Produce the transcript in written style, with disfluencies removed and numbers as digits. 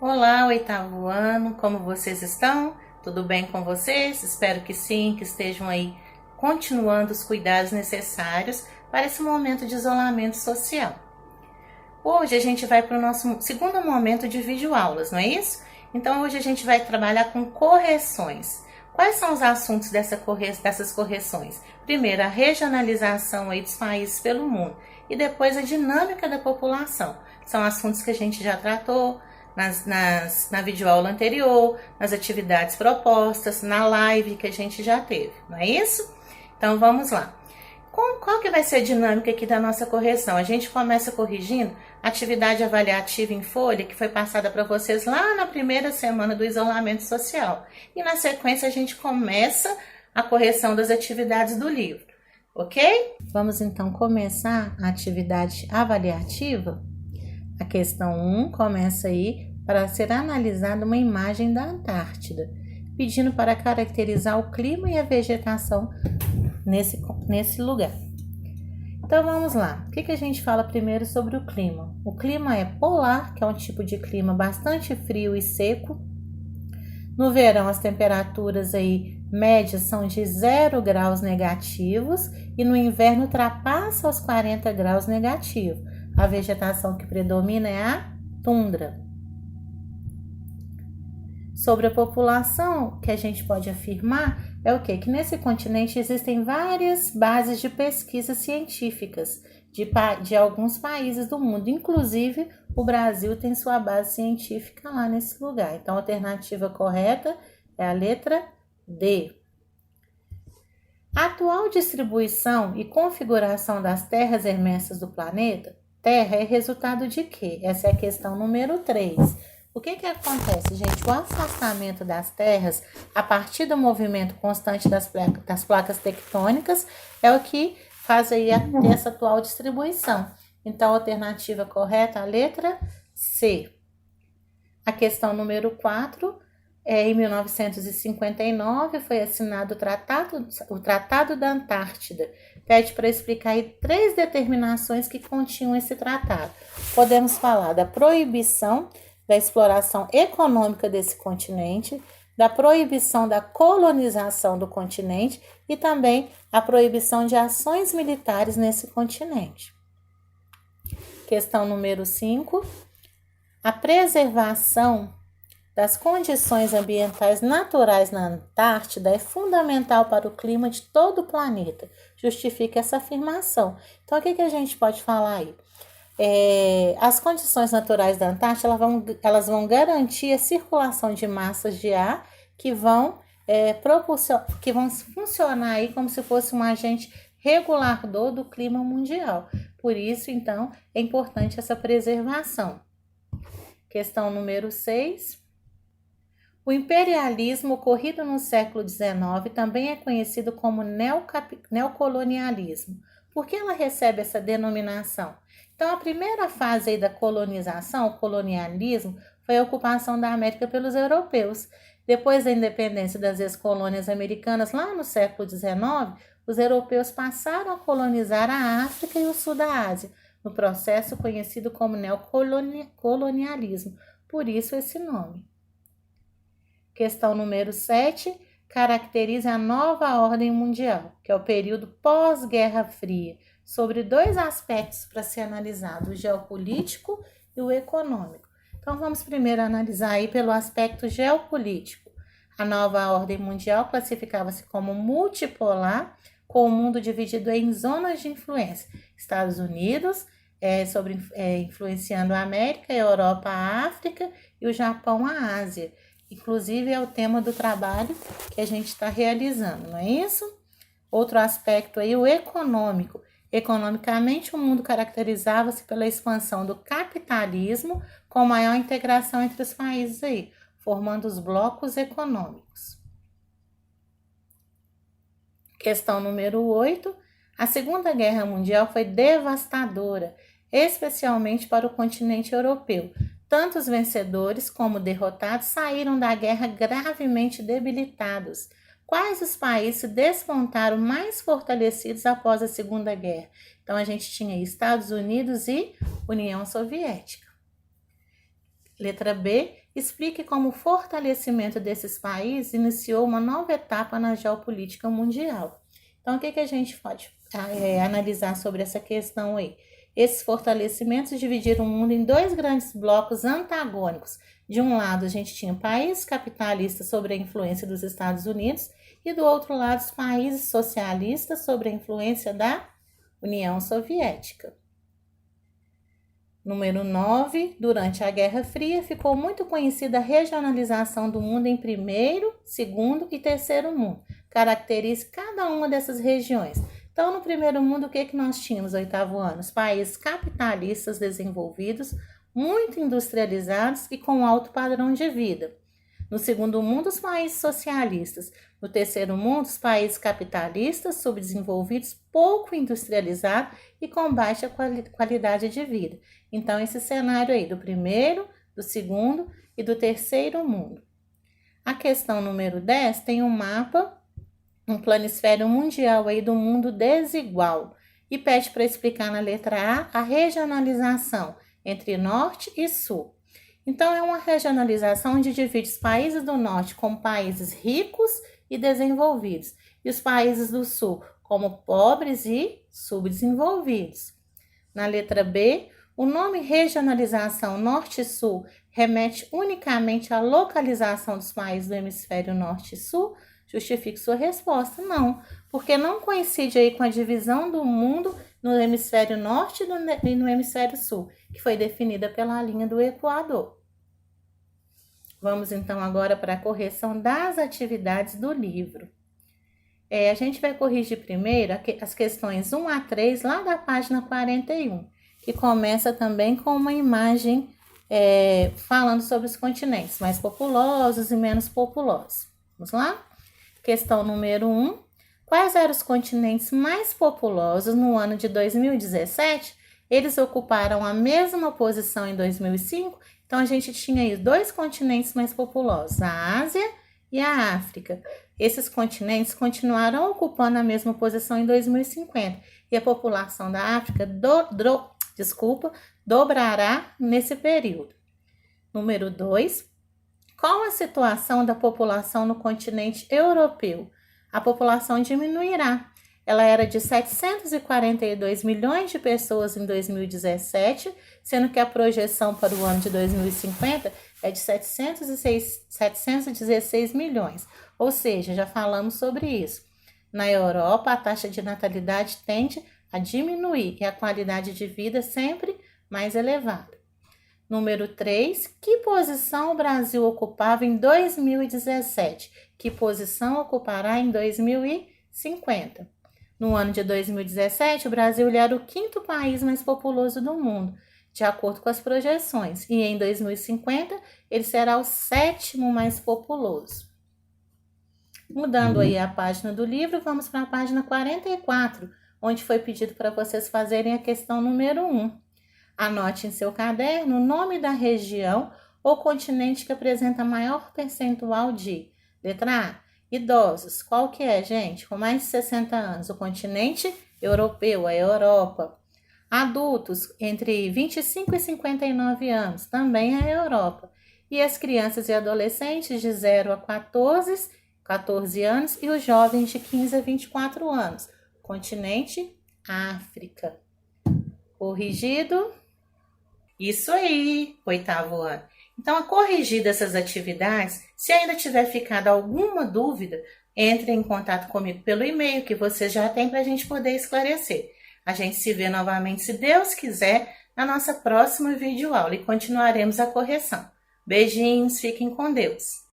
Olá, oitavo ano, como vocês estão? Tudo bem com vocês? Espero que sim, que estejam aí continuando os cuidados necessários para esse momento de isolamento social. Hoje a gente vai para o nosso segundo momento de videoaulas, não é isso? Então hoje a gente vai trabalhar com correções. Quais são os assuntos dessas correções? Primeiro, a regionalização aí dos países pelo mundo e depois a dinâmica da população. São assuntos que a gente já tratou na videoaula anterior, nas atividades propostas, na live que a gente já teve, não é isso? Então vamos lá. Qual que vai ser a dinâmica aqui da nossa correção? A gente começa corrigindo a atividade avaliativa em folha que foi passada para vocês lá na primeira semana do isolamento social. E na sequência a gente começa a correção das atividades do livro, ok? Vamos então começar a atividade avaliativa. A questão 1 começa aí para ser analisada uma imagem da Antártida, pedindo para caracterizar o clima e a vegetação nesse lugar. Então vamos lá. O que a gente fala primeiro sobre o clima? O clima é polar, que é um tipo de clima bastante frio e seco. No verão as temperaturas aí médias são de 0 graus negativos e no inverno ultrapassa os 40 graus negativos. A vegetação que predomina é a tundra. Sobre a população, que a gente pode afirmar é o quê? Que nesse continente existem várias bases de pesquisas científicas de alguns países do mundo. Inclusive, o Brasil tem sua base científica lá nesse lugar. Então, a alternativa correta é a letra D. A atual distribuição e configuração das terras emersas do planeta, Terra é resultado de quê? Essa é a questão número 3. O que acontece, gente? O afastamento das terras a partir do movimento constante das placas tectônicas é o que faz aí essa atual distribuição. Então, a alternativa correta é a letra C. A questão número 4, em 1959 foi assinado o Tratado da Antártida. Pede para explicar aí 3 determinações que continham esse tratado. Podemos falar da proibição da exploração econômica desse continente, da proibição da colonização do continente e também a proibição de ações militares nesse continente. Questão número 5. A preservação das condições ambientais naturais na Antártida é fundamental para o clima de todo o planeta. Justifica essa afirmação. Então, o que a gente pode falar aí? As condições naturais da Antártida elas vão garantir a circulação de massas de ar que vão funcionar aí como se fosse um agente regulador do clima mundial. Por isso, então, é importante essa preservação. Questão número 6. O imperialismo ocorrido no século XIX também é conhecido como neocolonialismo. Por que ela recebe essa denominação? Então, a primeira fase aí da colonização, o colonialismo, foi a ocupação da América pelos europeus. Depois da independência das ex-colônias americanas, lá no século XIX, os europeus passaram a colonizar a África e o sul da Ásia, no processo conhecido como neocolonialismo. Por isso esse nome. Questão número 7. Caracteriza a nova ordem mundial, que é o período pós-Guerra Fria, sobre 2 aspectos para ser analisado, o geopolítico e o econômico. Então, vamos primeiro analisar aí pelo aspecto geopolítico. A nova ordem mundial classificava-se como multipolar, com o mundo dividido em zonas de influência. Estados Unidos, influenciando a América, a Europa, a África e o Japão, a Ásia. Inclusive, é o tema do trabalho que a gente está realizando, não é isso? Outro aspecto aí, o econômico. Economicamente, o mundo caracterizava-se pela expansão do capitalismo com maior integração entre os países aí, formando os blocos econômicos. Questão número 8. A Segunda Guerra Mundial foi devastadora, especialmente para o continente europeu. Tanto os vencedores como derrotados saíram da guerra gravemente debilitados. Quais os países se despontaram mais fortalecidos após a Segunda Guerra? Então, a gente tinha Estados Unidos e União Soviética. Letra B. explique como o fortalecimento desses países iniciou uma nova etapa na geopolítica mundial. Então, o que a gente pode analisar sobre essa questão aí? Esses fortalecimentos dividiram o mundo em dois grandes blocos antagônicos. De um lado, a gente tinha países capitalistas sob a influência dos Estados Unidos e do outro lado, os países socialistas sob a influência da União Soviética. Número 9, durante a Guerra Fria, ficou muito conhecida a regionalização do mundo em primeiro, segundo e terceiro mundo. Caracteriza cada uma dessas regiões. Então, no primeiro mundo, o que nós tínhamos, oitavo ano? Os países capitalistas desenvolvidos, muito industrializados e com alto padrão de vida. No segundo mundo, os países socialistas. No terceiro mundo, os países capitalistas, subdesenvolvidos, pouco industrializados e com baixa qualidade de vida. Então, esse cenário aí do primeiro, do segundo e do terceiro mundo. A questão número 10 tem um mapa, um planisfério mundial aí do mundo desigual e pede para explicar na letra A regionalização entre norte e sul. Então, é uma regionalização onde divide os países do norte como países ricos e desenvolvidos e os países do sul como pobres e subdesenvolvidos. Na letra B, o nome regionalização norte e sul remete unicamente à localização dos países do hemisfério norte e sul? Justifique sua resposta. Não, porque não coincide aí com a divisão do mundo no hemisfério norte e no hemisfério sul, que foi definida pela linha do Equador. Vamos então agora para a correção das atividades do livro. A gente vai corrigir primeiro as questões 1 a 3 lá da página 41, que começa também com uma imagem falando sobre os continentes mais populosos e menos populosos. Vamos lá? Questão número 1. Quais eram os continentes mais populosos no ano de 2017? Eles ocuparam a mesma posição em 2005. Então, a gente tinha aí dois continentes mais populosos, a Ásia e a África. Esses continentes continuaram ocupando a mesma posição em 2050. E a população da África dobrará nesse período. Número 2. Qual a situação da população no continente europeu? A população diminuirá. Ela era de 742 milhões de pessoas em 2017, sendo que a projeção para o ano de 2050 é de 716 milhões. Ou seja, já falamos sobre isso. Na Europa, a taxa de natalidade tende a diminuir e a qualidade de vida sempre mais elevada. Número 3, que posição o Brasil ocupava em 2017? Que posição ocupará em 2050? No ano de 2017, o Brasil era o 5º país mais populoso do mundo, de acordo com as projeções, e em 2050 ele será o 7º mais populoso. Mudando aí a página do livro, vamos para a página 44, onde foi pedido para vocês fazerem a questão número 1. Anote em seu caderno o nome da região ou continente que apresenta maior percentual de letra A, idosos. Qual que é, gente? Com mais de 60 anos, o continente europeu, a Europa. Adultos entre 25 e 59 anos, também a Europa. E as crianças e adolescentes de 0 a 14 anos e os jovens de 15 a 24 anos, continente África. Corrigido? Isso aí, 8º ano. Então, a corrigir dessas atividades, se ainda tiver ficado alguma dúvida, entre em contato comigo pelo e-mail que você já tem para a gente poder esclarecer. A gente se vê novamente, se Deus quiser, na nossa próxima videoaula e continuaremos a correção. Beijinhos, fiquem com Deus.